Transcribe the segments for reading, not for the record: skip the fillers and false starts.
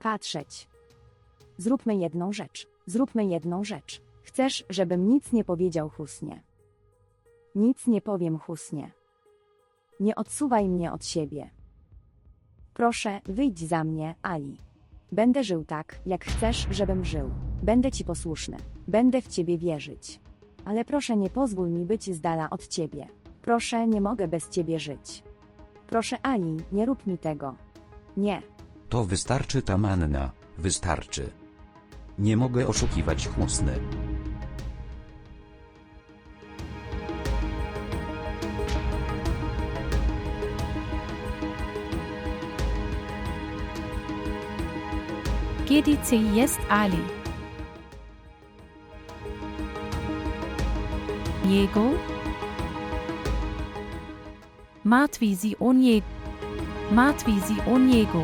patrzeć. Zróbmy jedną rzecz. Zróbmy jedną rzecz. Chcesz, żebym nic nie powiedział Husnie? Nic nie powiem Husnie. Nie odsuwaj mnie od siebie. Proszę, wyjdź za mnie, Ali. Będę żył tak, jak chcesz, żebym żył. Będę ci posłuszny. Będę w ciebie wierzyć. Ale proszę, nie pozwól mi być z dala od ciebie. Proszę, nie mogę bez ciebie żyć. Proszę, Ali, nie rób mi tego. Nie. To wystarczy, Tamanna, wystarczy. Nie mogę oszukiwać Husny. GDC jest Ali. Jego? Martwi sie o niego. Martwi sie o niego.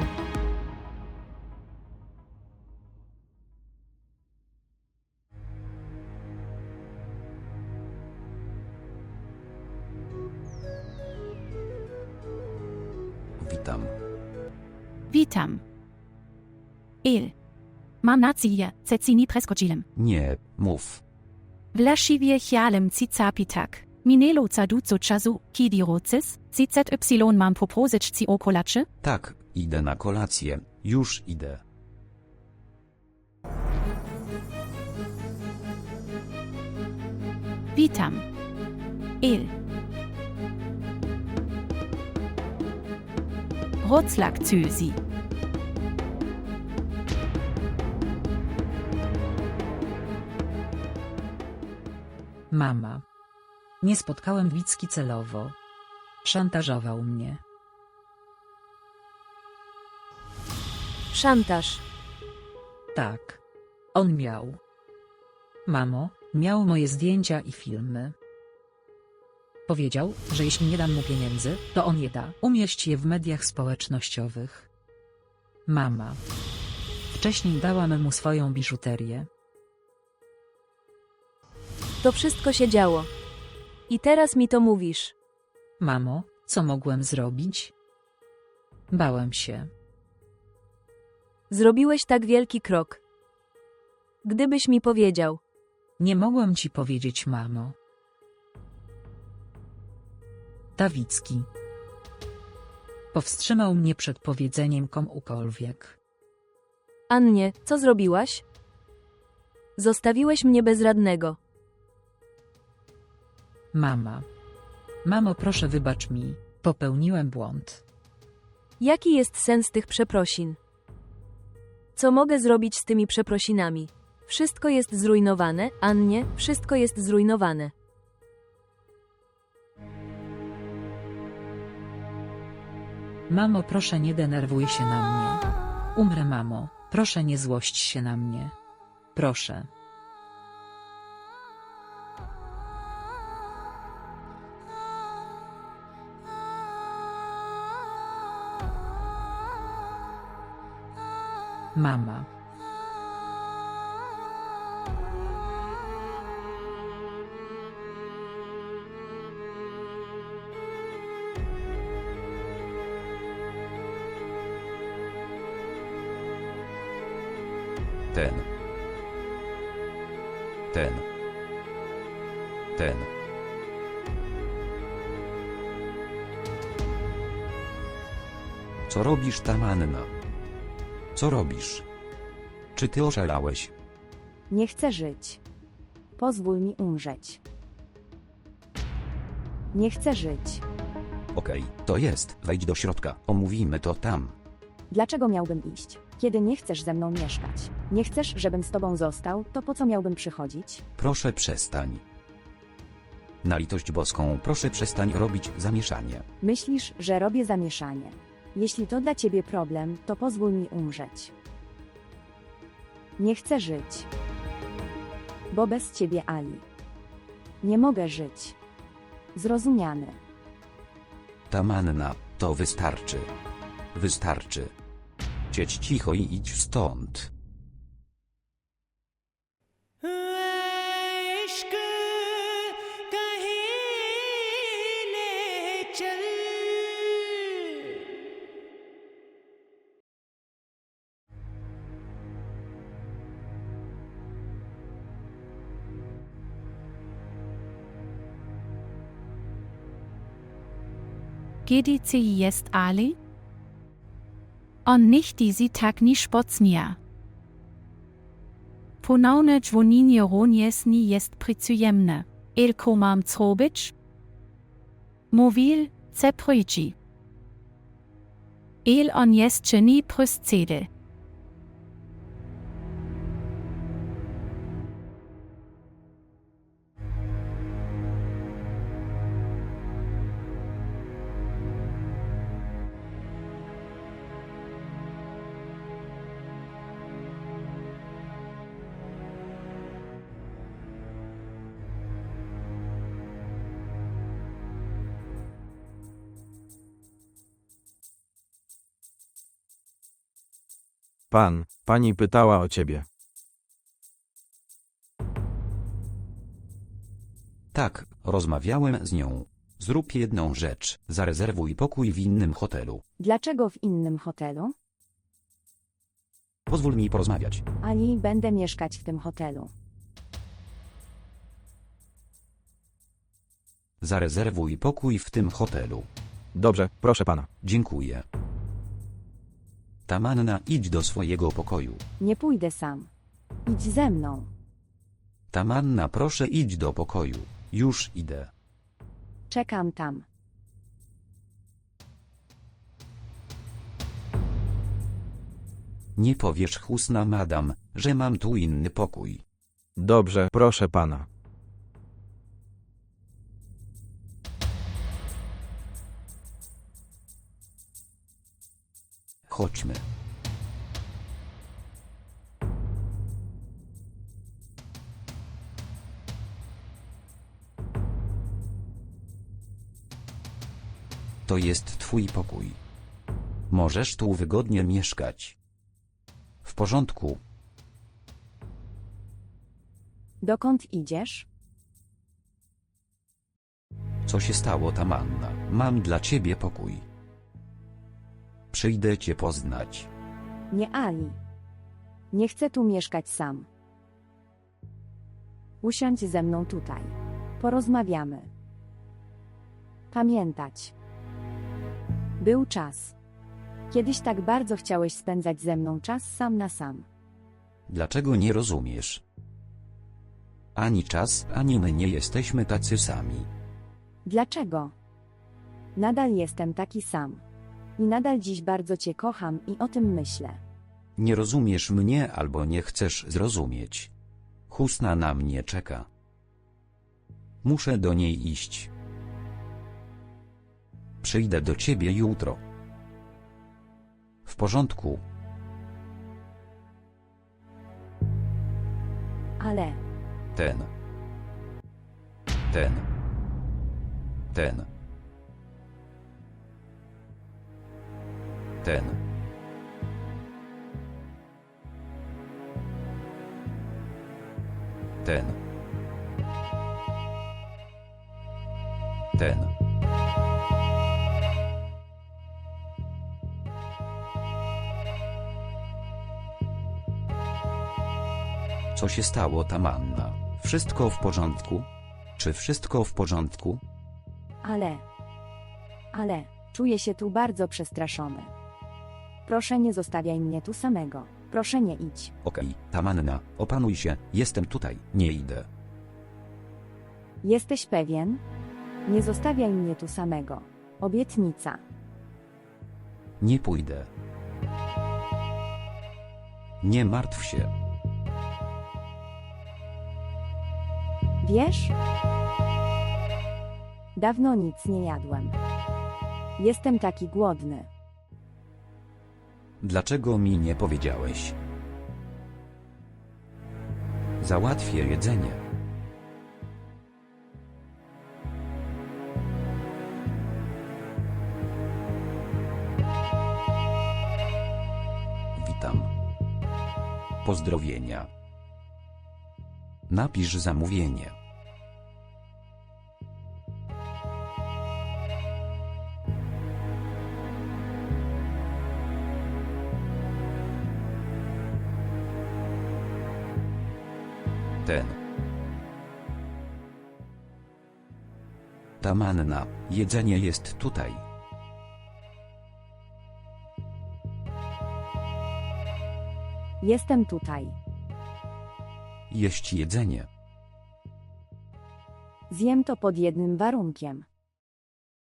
Witam. Witam. El. Mam nację, cecini preskočilem. Nie, mów. Właściwie chciałem ci zapitak. Minęło ca dużo czasu, kiedy roces, CZY mam poprosić ci o kolację? Tak, idę na kolację, już idę. Witam. El. Rotzlak Züsi. Mama. Nie spotkałem Wicki celowo. Szantażował mnie. Szantaż. Tak. On miał. Mamo, miał moje zdjęcia i filmy. Powiedział, że jeśli nie dam mu pieniędzy, to on je da. Umieść je w mediach społecznościowych. Mama. Wcześniej dałam mu swoją biżuterię. To wszystko się działo. I teraz mi to mówisz. Mamo, co mogłem zrobić? Bałem się. Zrobiłeś tak wielki krok. Gdybyś mi powiedział. Nie mogłem ci powiedzieć, mamo. Dawicki. Powstrzymał mnie przed powiedzeniem komukolwiek. Annie, co zrobiłaś? Zostawiłeś mnie bezradnego. Mama. Mamo, proszę, wybacz mi, popełniłem błąd. Jaki jest sens tych przeprosin? Co mogę zrobić z tymi przeprosinami? Wszystko jest zrujnowane, Annie, wszystko jest zrujnowane. Mamo, proszę, nie denerwuj się na mnie. Umrę, mamo, proszę, nie złość się na mnie. Proszę. Mama. Ten. Co robisz, Tamanna? Co robisz? Czy ty oszalałeś? Nie chcę żyć. Pozwól mi umrzeć. Nie chcę żyć. Okej, to jest, wejdź do środka, omówimy to tam. Dlaczego miałbym iść, kiedy nie chcesz ze mną mieszkać? Nie chcesz, żebym z tobą został, to po co miałbym przychodzić? Proszę przestań. Na litość boską, proszę przestań robić zamieszanie. Myślisz, że robię zamieszanie. Jeśli to dla ciebie problem, to pozwól mi umrzeć. Nie chcę żyć. Bo bez ciebie, Ali. Nie mogę żyć. Zrozumiany. Tamanna, to wystarczy. Wystarczy. Siedź cicho i idź stąd. GDC jest Ali? On nicht si tak ni spocnia. Ponowne dzwonienie również nie jest przyjemne. Elko mam zrobić? Mówił, ceprujci. El on jeszcze nie przyscedy. Pani pytała o ciebie. Tak, rozmawiałem z nią. Zrób jedną rzecz, zarezerwuj pokój w innym hotelu. Dlaczego w innym hotelu? Pozwól mi porozmawiać. Ali, będę mieszkać w tym hotelu. Zarezerwuj pokój w tym hotelu. Dobrze, proszę pana. Dziękuję. Tamanna, idź do swojego pokoju. Nie pójdę sam. Idź ze mną. Tamanna, proszę idź do pokoju. Już idę. Czekam tam. Nie powiesz Husna madam, że mam tu inny pokój. Dobrze, proszę pana. Chodźmy. To jest twój pokój. Możesz tu wygodnie mieszkać. W porządku. Dokąd idziesz? Co się stało, Tamanna? Mam dla ciebie pokój. Przyjdę cię poznać. Nie, Ali. Nie chcę tu mieszkać sam. Usiądź ze mną tutaj. Porozmawiamy. Pamiętać. Był czas. Kiedyś tak bardzo chciałeś spędzać ze mną czas sam na sam. Dlaczego nie rozumiesz? Ani czas, ani my nie jesteśmy tacy sami. Dlaczego? Nadal jestem taki sam. I nadal dziś bardzo cię kocham i o tym myślę. Nie rozumiesz mnie albo nie chcesz zrozumieć. Husna na mnie czeka. Muszę do niej iść. Przyjdę do ciebie jutro. W porządku. Ale Ten. Ten. Ten. Ten. Ten. Ten. Co się stało, Tamanna? Wszystko w porządku? Czy wszystko w porządku? ale, czuję się tu bardzo przestraszony. Proszę nie zostawiaj mnie tu samego. Proszę nie idź. Okej, Tamanna, opanuj się, jestem tutaj, nie idę. Jesteś pewien? Nie zostawiaj mnie tu samego. Obietnica. Nie pójdę. Nie martw się. Wiesz? Dawno nic nie jadłem. Jestem taki głodny. Dlaczego mi nie powiedziałeś? Załatwię jedzenie. Witam. Pozdrowienia. Napisz zamówienie. Ten. Tamanna, jedzenie jest tutaj. Jestem tutaj. Jeść jedzenie. Zjem to pod jednym warunkiem.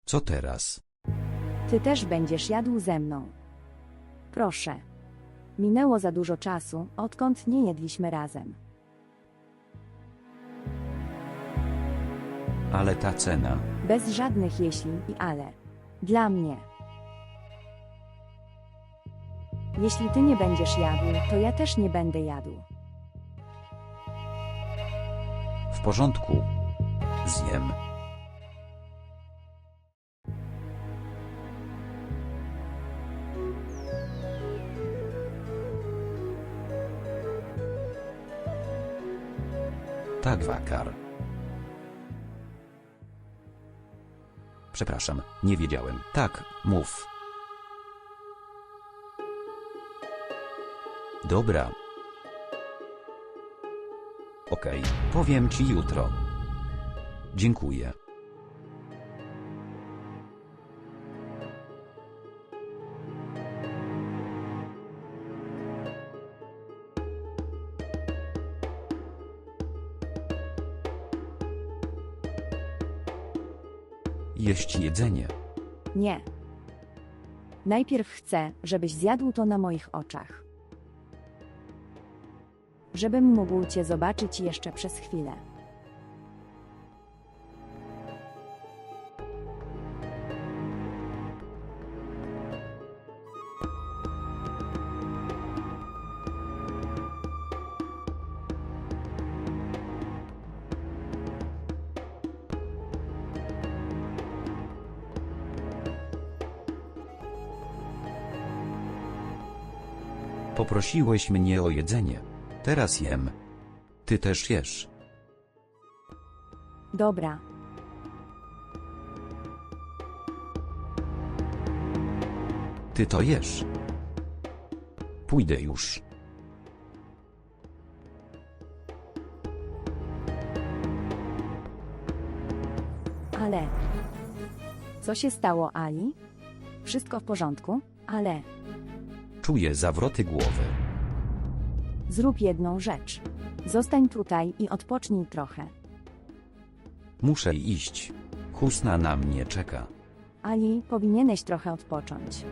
Co teraz? Ty też będziesz jadł ze mną. Proszę. Minęło za dużo czasu, odkąd nie jedliśmy razem. Ale ta cena. Bez żadnych jeśli i ale. Dla mnie. Jeśli ty nie będziesz jadł, to ja też nie będę jadł. W porządku. Zjem. Tak, Wakar. Przepraszam, nie wiedziałem. Tak, mów. Dobra. Okej, powiem ci jutro. Dziękuję. Jeść jedzenie. Nie. Najpierw chcę, żebyś zjadł to na moich oczach. Żebym mógł cię zobaczyć jeszcze przez chwilę. Poprosiłeś mnie o jedzenie. Teraz jem. Ty też jesz. Dobra. Ty to jesz. Pójdę już. Ale. Co się stało, Ali? Wszystko w porządku, ale. Czuję zawroty głowy. Zrób jedną rzecz. Zostań tutaj i odpocznij trochę. Muszę iść. Husna na mnie czeka. Ali, powinieneś trochę odpocząć.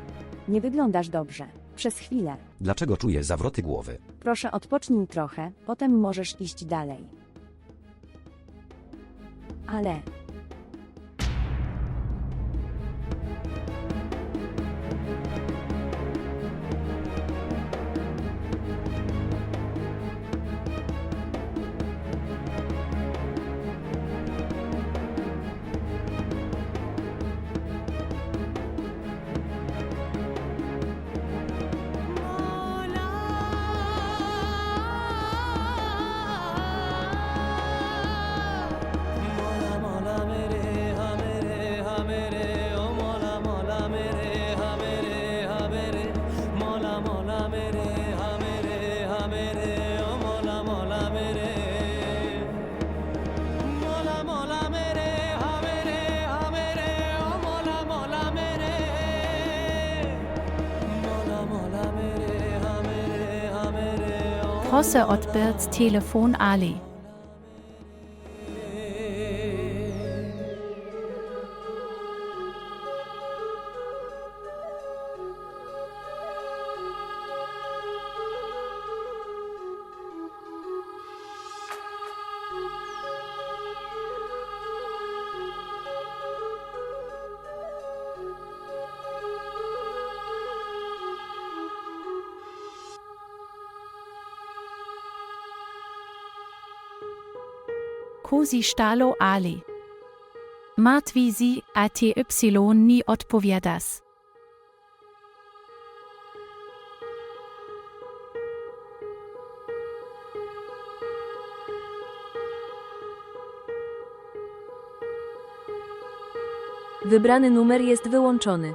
Nie wyglądasz dobrze. Przez chwilę. Dlaczego czuję zawroty głowy? Proszę odpocznij trochę, potem możesz iść dalej. Ale. Proszę odbierz telefon Ali. Kusi stalo Ali. Martwi si, a ty nie odpowiadasz. Wybrany numer jest wyłączony.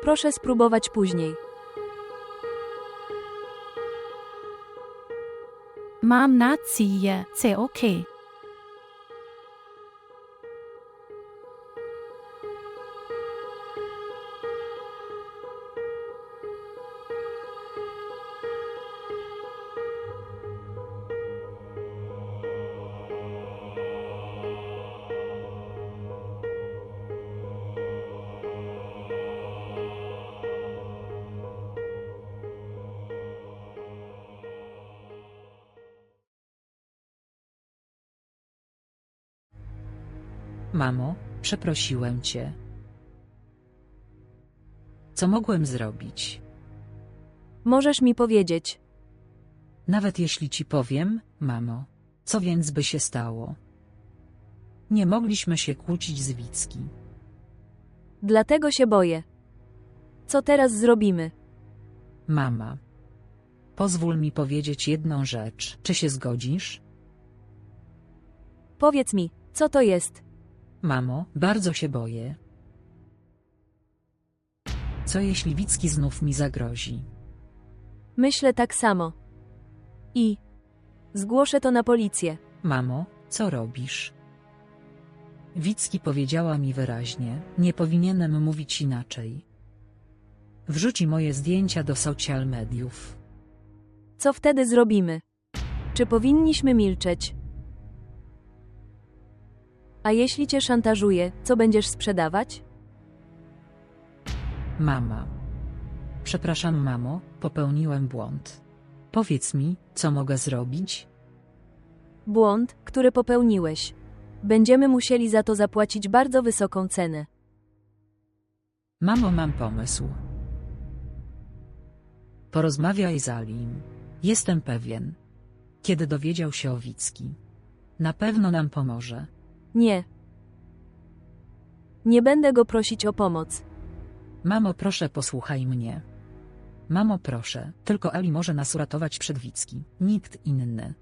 Proszę spróbować później. Mam nację, це окей. Mamo, przeprosiłem cię. Co mogłem zrobić? Możesz mi powiedzieć. Nawet jeśli ci powiem, mamo, co więc by się stało? Nie mogliśmy się kłócić z Wicki. Dlatego się boję. Co teraz zrobimy? Mama. Pozwól mi powiedzieć jedną rzecz. Czy się zgodzisz? Powiedz mi, co to jest? Mamo, bardzo się boję. Co jeśli Wicki znów mi zagrozi? Myślę tak samo. I zgłoszę to na policję. Mamo, co robisz? Wicki powiedziała mi wyraźnie, nie powinienem mówić inaczej. Wrzuci moje zdjęcia do social mediów. Co wtedy zrobimy? Czy powinniśmy milczeć? A jeśli cię szantażuje, co będziesz sprzedawać? Mama. Przepraszam, mamo, popełniłem błąd. Powiedz mi, co mogę zrobić? Błąd, który popełniłeś. Będziemy musieli za to zapłacić bardzo wysoką cenę. Mamo, mam pomysł. Porozmawiaj z Alim. Jestem pewien. Kiedy dowiedział się o Wicki. Na pewno nam pomoże. Nie. Nie będę go prosić o pomoc. Mamo, proszę, posłuchaj mnie. Mamo, proszę, tylko Ali może nas uratować przed Wicki, nikt inny.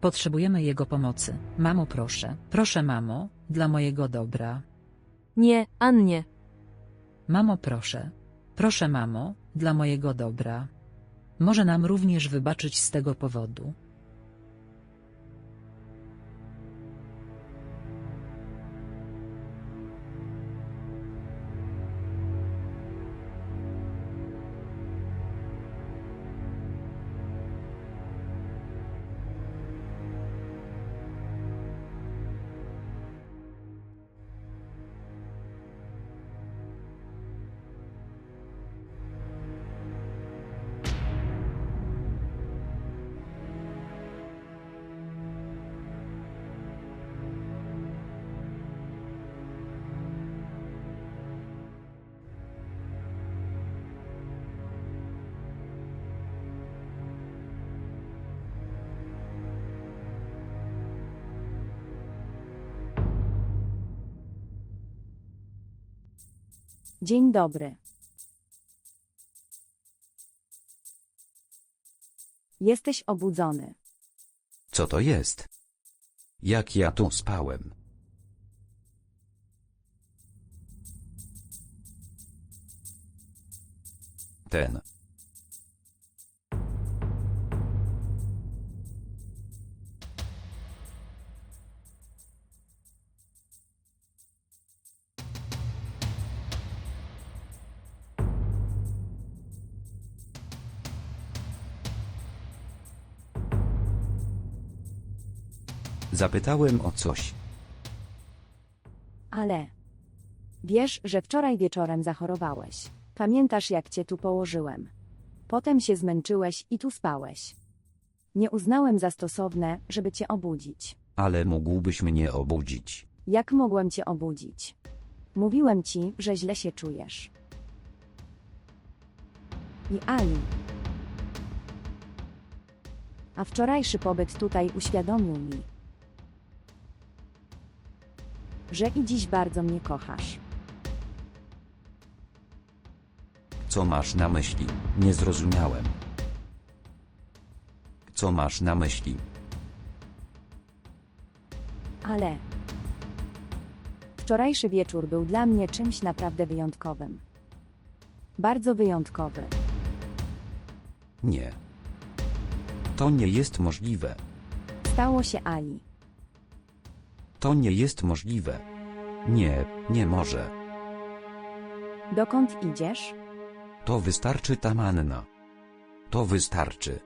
Potrzebujemy jego pomocy. Mamo, proszę, proszę, mamo, dla mojego dobra. Nie, Annie. Mamo, proszę. Proszę, mamo, dla mojego dobra. Może nam również wybaczyć z tego powodu. Dzień dobry. Jesteś obudzony. Co to jest? Jak ja tu spałem? Ten. Zapytałem o coś. Ale wiesz, że wczoraj wieczorem zachorowałeś. Pamiętasz, jak cię tu położyłem? Potem się zmęczyłeś i tu spałeś. Nie uznałem za stosowne, żeby cię obudzić. Ale mógłbyś mnie obudzić. Jak mogłem cię obudzić? Mówiłem ci, że źle się czujesz. I Ali. A wczorajszy pobyt tutaj uświadomił mi, że i dziś bardzo mnie kochasz. Co masz na myśli? Nie zrozumiałem. Co masz na myśli? Ale wczorajszy wieczór był dla mnie czymś naprawdę wyjątkowym. Bardzo wyjątkowy. Nie. To nie jest możliwe. Stało się Ali. To nie jest możliwe. Nie, nie może. Dokąd idziesz? To wystarczy ta manna. To wystarczy.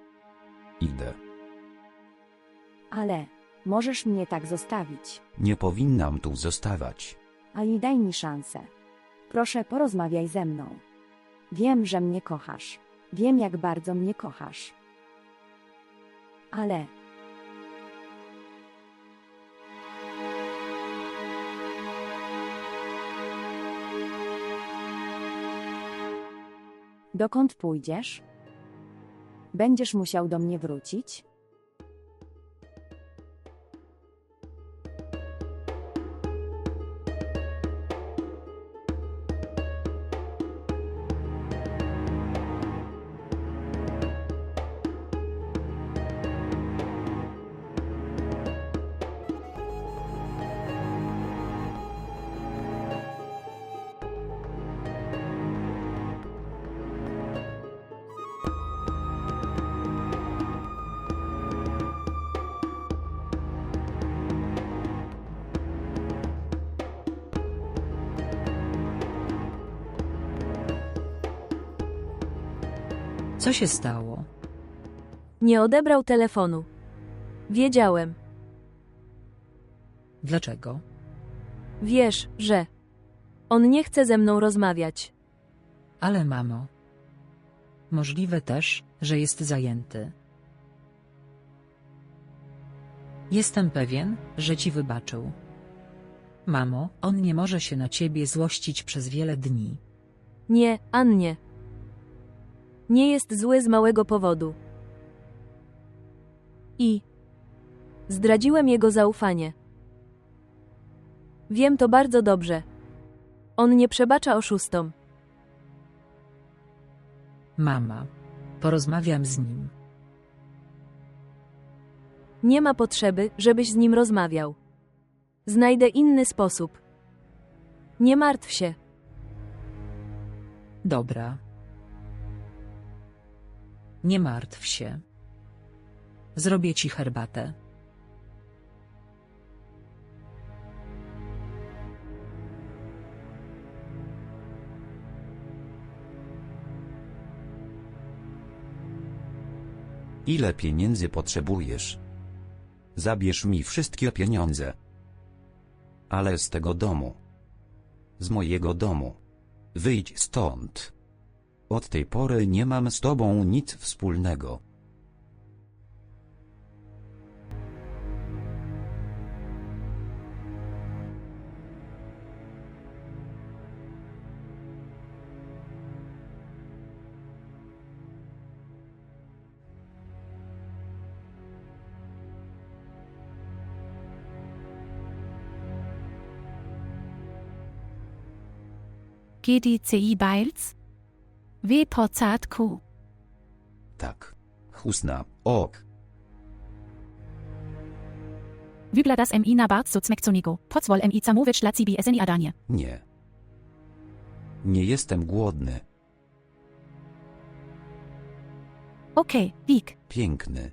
Idę. Ale możesz mnie tak zostawić. Nie powinnam tu zostawać. Ali, daj mi szansę. Proszę, porozmawiaj ze mną. Wiem, że mnie kochasz. Wiem, jak bardzo mnie kochasz. Ale Dokąd pójdziesz? Będziesz musiał do mnie wrócić? Co się stało? Nie odebrał telefonu. Wiedziałem. Dlaczego? Wiesz, że on nie chce ze mną rozmawiać. Ale mamo. Możliwe też, że jest zajęty. Jestem pewien, że ci wybaczył. Mamo, on nie może się na ciebie złościć przez wiele dni. Nie, Annie. Nie jest zły z małego powodu. I zdradziłem jego zaufanie. Wiem to bardzo dobrze. On nie przebacza oszustom. Mama. Porozmawiam z nim. Nie ma potrzeby, żebyś z nim rozmawiał. Znajdę inny sposób. Nie martw się. Dobra. Nie martw się. Zrobię ci herbatę. Ile pieniędzy potrzebujesz? Zabierz mi wszystkie pieniądze. Ale z tego domu. Z mojego domu. Wyjdź stąd. Od tej pory nie mam z tobą nic wspólnego. GDCI Biles? W pořádku. Tak. Husna, ok. Wyglądasz mi na bardzo smakownego. Pozwól mi zamówić dla ciebie jedzenie adanie. Nie. Nie jestem głodny. Okej, Wik. Piękny.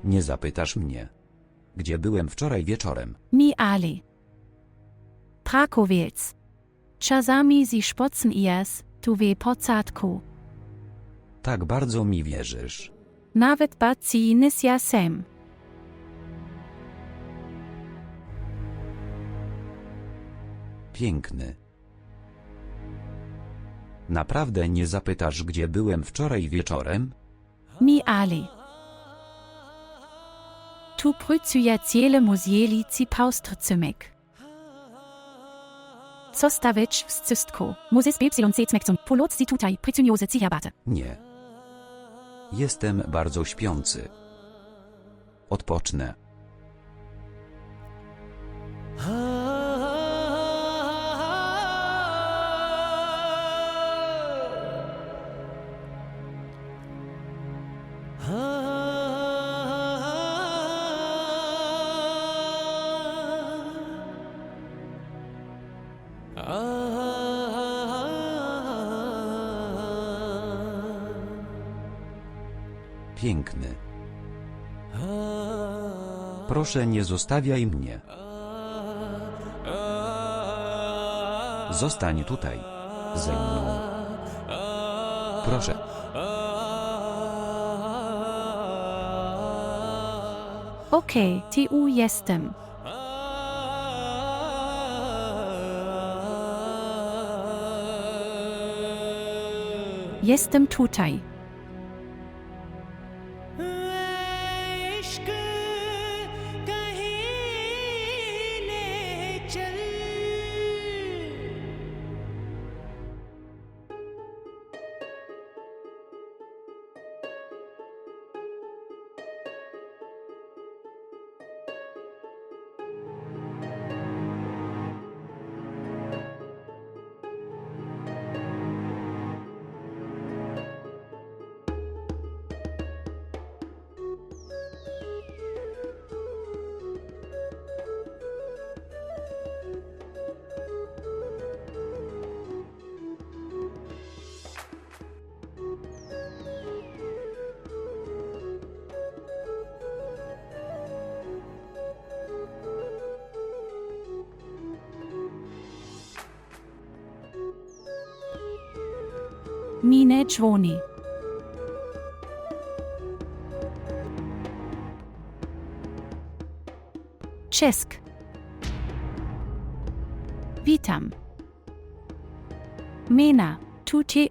Nie zapytasz mnie, gdzie byłem wczoraj wieczorem. Mi ali. Prakowiec. Czasami si spotzen ies, tu w pořádku. Tak bardzo mi wierzysz. Nawet baci nisja sem. Piękny. Naprawdę nie zapytasz, gdzie byłem wczoraj wieczorem? Mi ali. Tu prycuje ciele muzieli ci paustrcymek. Co stawić w cystku? Muzys y smekcum. Polot si tutaj prycunioze ci herbatę. Nie. Jestem bardzo śpiący. Odpocznę. Piękny. Proszę, nie zostawiaj mnie. Zostań tutaj. Ze mną. Proszę. Okej, tu jestem. Jestem tutaj. Mine dzwoni. Czesk. Witam. Mena, tu ty.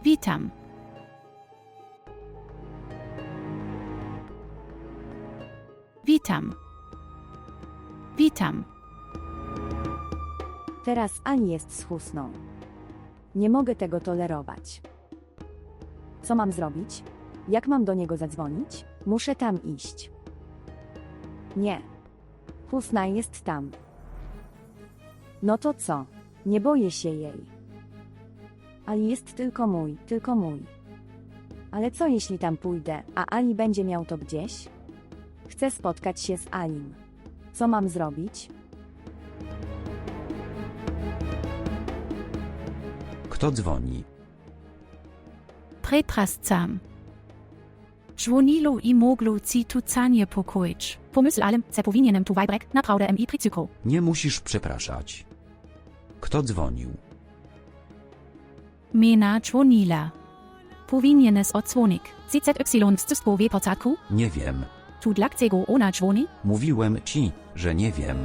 Witam. Witam. Witam. Teraz Ani jest z Husną. Nie mogę tego tolerować. Co mam zrobić? Jak mam do niego zadzwonić? Muszę tam iść. Nie. Husna jest tam. No to co? Nie boję się jej. Ali jest tylko mój, tylko mój. Ale co jeśli tam pójdę, a Ali będzie miał to gdzieś? Chcę spotkać się z Alim. Co mam zrobić? Kto dzwoni? Preprascam. Dzwoniło i mogło ci tu canie pokoić. Pomysł alem, ce powinienem tu wajbrek, naprawdę mi przycykło. Nie musisz przepraszać. Kto dzwonił? Mena dzwonila. Powinienes odzwonik. CZY w cudzysłowie po catku? Nie wiem. Tu dla czego ona dzwoni? Mówiłem ci, że nie wiem.